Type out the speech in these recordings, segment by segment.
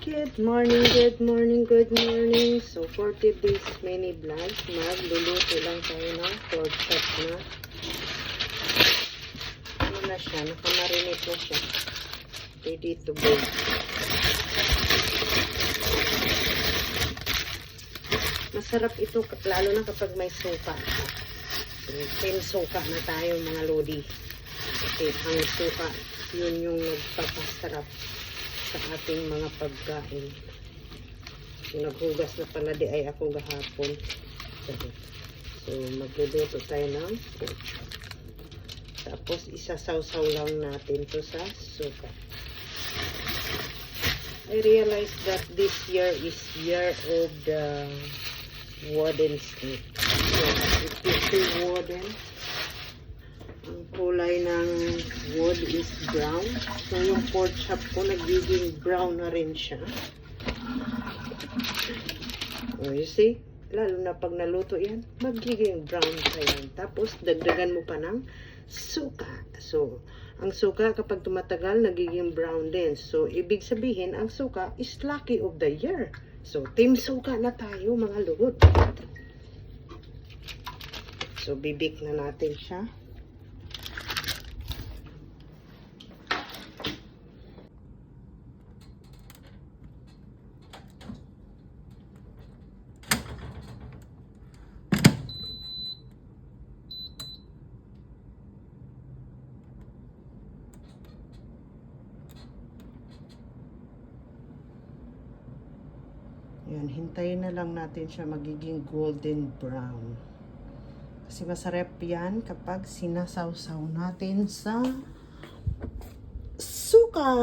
Good morning, good morning, good morning. So, for today's mini vlog, magluluto lang tayo ng pork chop na. Ano na siya? Nakamarinate na siya. Ready to go. Masarap ito, lalo na kapag may suka. So, 10 suka na tayo mga lodi. Okay, ang suka, yun yung nagpapasarap sa ating mga pagkain. Naghugas na pala di ay ako gahapon. So, magluluto tayo ng pork chop. Tapos, isasawsaw lang natin to sa suka. I realized that this year is year of the wooden snake. So, if you see wooden, ang kulay ng wood is brown. So, yung pork chop ko, nagiging brown na rin siya. Oh, you see? Lalo na pag naluto yan, magiging brown pa yan. Tapos, dagdagan mo pa ng suka. So, ang suka kapag tumatagal, nagiging brown din. So, ibig sabihin, ang suka is lucky of the year. So, team suka na tayo, mga lugod. So, bibik na natin siya. Yan, hintayin na lang natin siya magiging golden brown. Kasi masarap yan kapag sinasawsaw natin sa suka.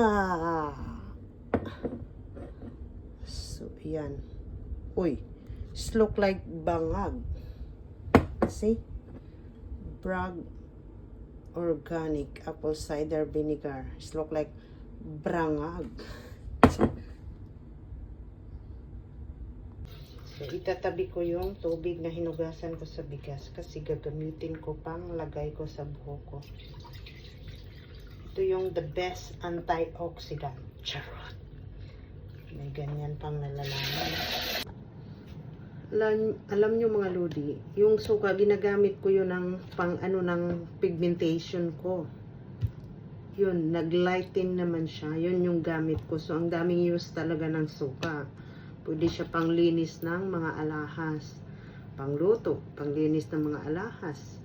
So, yan. Uy, it look like bangag. See? Bragg organic apple cider vinegar. It look like brangag. So, itatabi ko yung tubig na hinugasan ko sa bigas kasi gagamitin ko pang lagay ko sa buhok ko. Ito yung the best antioxidant. Charot. May ganyan pang nalalaman. Alam nyo mga lodi, yung suka, ginagamit ko yun ng pang ano ng pigmentation ko. Yun, naglighten naman siya. Yun yung gamit ko. So, ang daming use talaga ng suka. Pwede siya panglinis ng mga alahas, pangluto, panglinis ng mga alahas,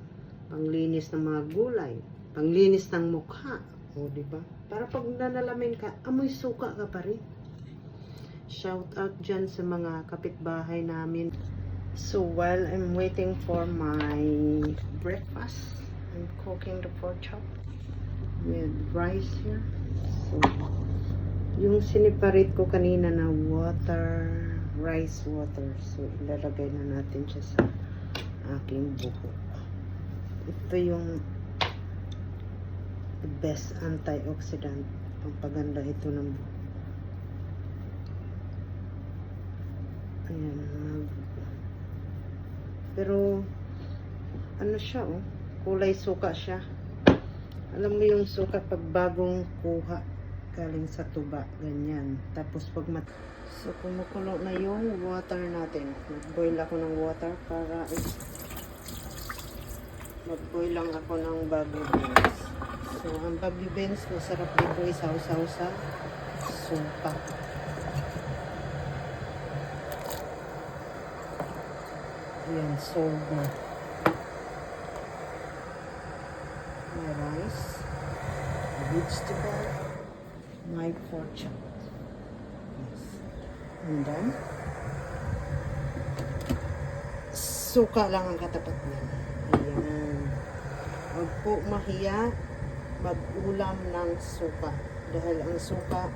panglinis ng mga gulay, panglinis ng mukha. O, diba? Para pag nanalamin ka, amoy suka ka pa rin. Shout out dyan sa mga kapitbahay namin. So, while I'm waiting for my breakfast, I'm cooking the pork chop with rice here. So, yung siniparate ko kanina na water, rice water. So, ilalagay na natin siya sa aking buhok. Ito yung the best antioxidant. Pampaganda ito ng buhok. Ayan. Pero, ano siya, oh. Kulay suka siya. Alam mo yung suka pag bagong kuha galing sa tuba, ganyan. Tapos pag so kumukulo na yung water natin, mag-boil ako ng water para mag-boil lang ako ng baby beans. So ang baby beans masarap dito isaw-saw sa suka. Ayan, soba. My rice, vegetable, my pork chop. Yes. And then, suka lang ang katapat niya. Ayan. Huwag po mahiya mag-ulam ng suka. Dahil ang suka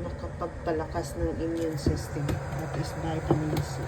nakapagpalakas ng immune system. That is vitamin C.